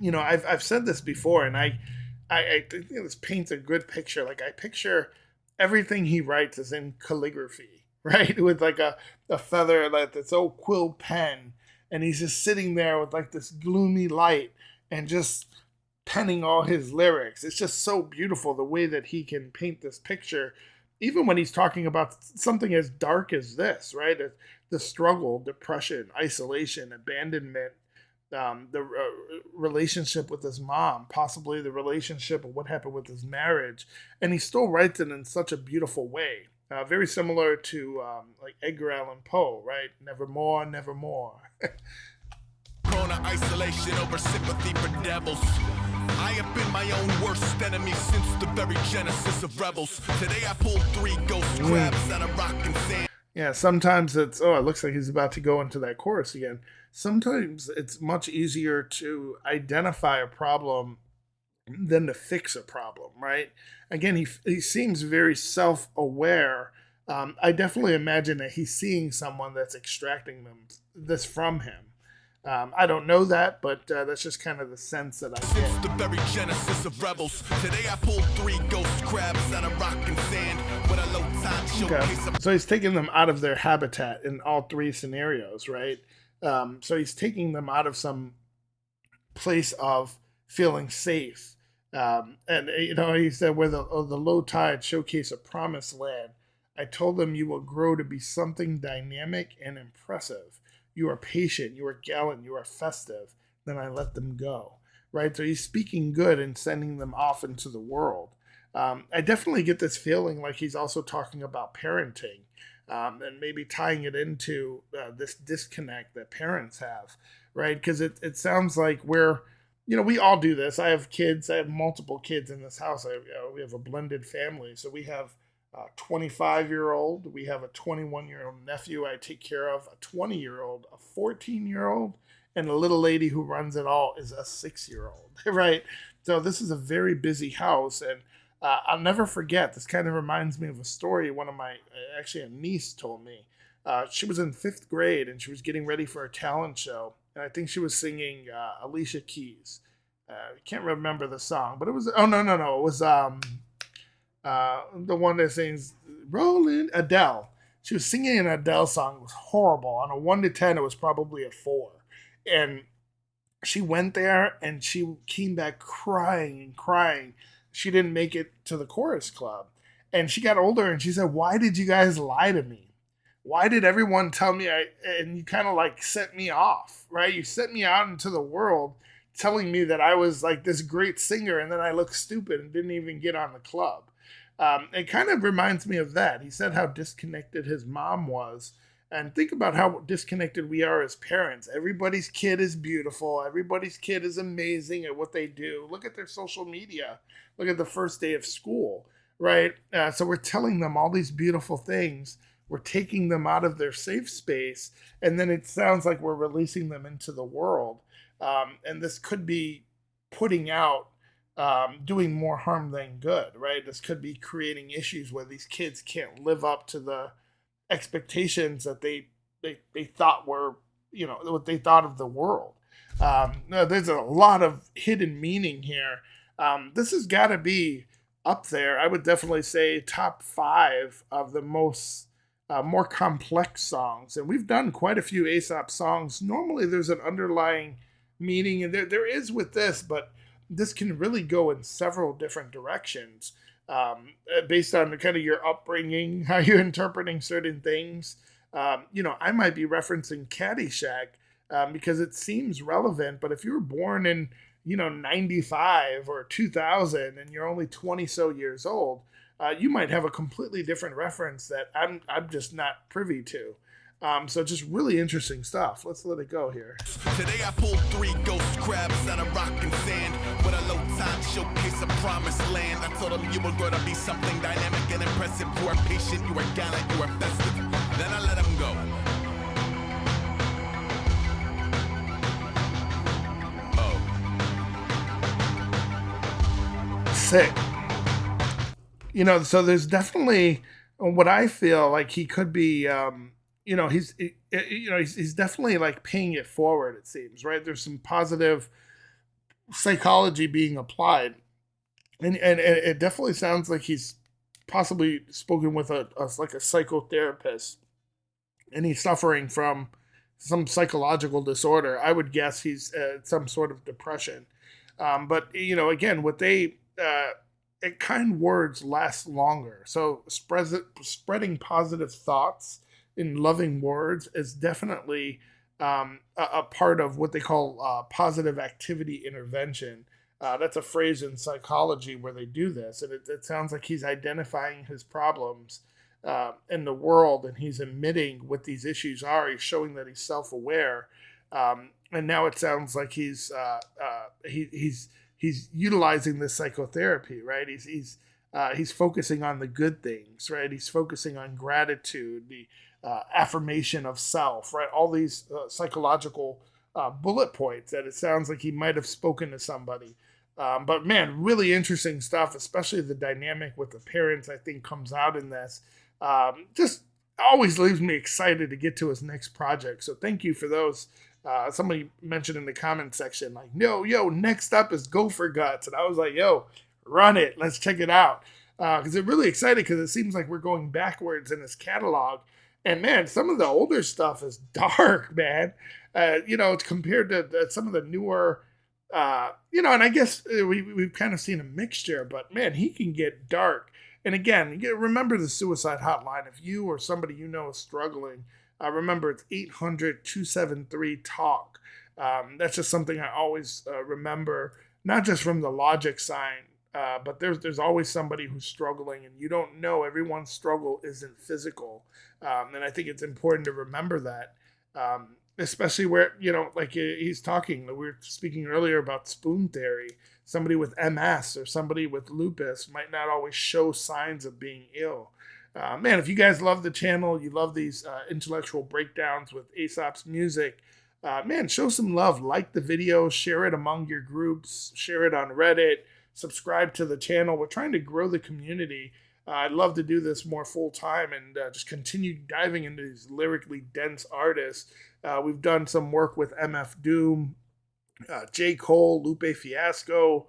I've said this before, and I think this paints a good picture. Like I picture everything he writes is in calligraphy, right? With like a feather, like this old quill pen, and he's just sitting there with like this gloomy light and just penning all his lyrics. It's just so beautiful the way that he can paint this picture, even when he's talking about something as dark as this, right? The struggle, depression, isolation, abandonment, the relationship with his mom, possibly the relationship of what happened with his marriage, and he still writes it in such a beautiful way. Very similar to like Edgar Allan Poe, right? Nevermore, nevermore. Prone to isolation over sympathy for devils. I have been my own worst enemy since the very genesis of rebels. Today I pulled 3 ghost crabs out of rock and sand. Yeah, sometimes it looks like he's about to go into that chorus again. Sometimes it's much easier to identify a problem than to fix a problem, right? Again, he seems very self-aware. I definitely imagine that he's seeing someone that's extracting this from him. I don't know that, but that's just kind of the sense that I get. Since the very genesis of rebels, today I pulled 3 ghost crabs out of rock and sand with a low tide showcase. Okay. So he's taking them out of their habitat in all 3 scenarios, right? So he's taking them out of some place of feeling safe. And he said, where the low tide showcase a promised land, I told them you will grow to be something dynamic and impressive. You are patient, you are gallant, you are festive. Then I let them go, right? So he's speaking good and sending them off into the world. I definitely get this feeling like he's also talking about parenting. And maybe tying it into this disconnect that parents have, right? Because it sounds like we all do this. I have kids. I have multiple kids in this house. We have a blended family. So we have a 25-year-old. We have a 21-year-old nephew I take care of, a 20-year-old, a 14-year-old, and a little lady who runs it all is a 6-year-old, right? So this is a very busy house, and I'll never forget. This kind of reminds me of a story actually a niece told me. She was in 5th grade and she was getting ready for a talent show. And I think she was singing Alicia Keys. I can't remember the song, but it was, oh, no. It was the one that sings Rolling, Adele. She was singing an Adele song. It was horrible. On a 1 to 10, it was probably a 4. And she went there and she came back crying and crying. She didn't make it to the chorus club. And she got older and she said, "Why did you guys lie to me? Why did everyone tell me and you kind of like sent me off, right? You sent me out into the world telling me that I was like this great singer and then I looked stupid and didn't even get on the club." It kind of reminds me of that. He said how disconnected his mom was. And think about how disconnected we are as parents. Everybody's kid is beautiful. Everybody's kid is amazing at what they do. Look at their social media. Look at the first day of school, right? So we're telling them all these beautiful things. We're taking them out of their safe space. And then it sounds like we're releasing them into the world. And this could be putting out, doing more harm than good, right? This could be creating issues where these kids can't live up to the expectations that they thought were, what they thought of the world. No, there's a lot of hidden meaning here. This has got to be up there. I would definitely say top 5 of the most more complex songs. And we've done quite a few Aesop songs. Normally there's an underlying meaning, and there is with this, but this can really go in several different directions, based on kind of your upbringing, how you're interpreting certain things. I might be referencing Caddyshack, because it seems relevant, but if you were born in, 95 or 2000 and you're only 20 so years old, you might have a completely different reference that I'm just not privy to. So just really interesting stuff. Let's let it go here. Today I pulled 3 ghost crabs out of rock and sand with a low tide showcase of promised land. I told them you were gonna be something dynamic and impressive. You are patient, you are gallant, you are festive. Then I let them go. Sick. So there's definitely what I feel like he could be. He's definitely like paying it forward. It seems, right. There's some positive psychology being applied, and it definitely sounds like he's possibly spoken with a like a psychotherapist, and he's suffering from some psychological disorder. I would guess he's some sort of depression. But again, what they kind words last longer. So spreading positive thoughts in loving words is definitely a part of what they call positive activity intervention. That's a phrase in psychology where they do this, and it sounds like he's identifying his problems in the world, and he's admitting what these issues are. He's showing that he's self-aware, and now it sounds like he's utilizing this psychotherapy, right? He's focusing on the good things, right? He's focusing on gratitude, the affirmation of self, right? All these psychological bullet points that it sounds like he might have spoken to somebody. But man, really interesting stuff, especially the dynamic with the parents, I think comes out in this. Just always leaves me excited to get to his next project. So thank you for those. Somebody mentioned in the comment section, like, yo, next up is Gopher Guts. And I was like, yo, run it. Let's check it out. Because I'm really excited because it seems like we're going backwards in his catalog. And man, some of the older stuff is dark, man. It's compared to some of the newer, and I guess we've kind of seen a mixture, but man, he can get dark. And again, remember the suicide hotline. If you or somebody you know is struggling, remember it's 800-273-TALK. That's just something I always remember, not just from the logic sign, but there's always somebody who's struggling, and you don't know everyone's struggle isn't physical. And I think it's important to remember that, especially where, like he's talking, we were speaking earlier about spoon theory. Somebody with MS or somebody with lupus might not always show signs of being ill. Man, if you guys love the channel, you love these intellectual breakdowns with Aesop's music, man, show some love. Like the video, share it among your groups, share it on Reddit, subscribe to the channel. We're trying to grow the community. I'd love to do this more full time and just continue diving into these lyrically dense artists. We've done some work with MF Doom, J. Cole, Lupe Fiasco,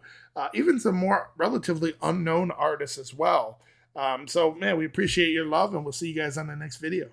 even some more relatively unknown artists as well. So, man, we appreciate your love, and we'll see you guys on the next video.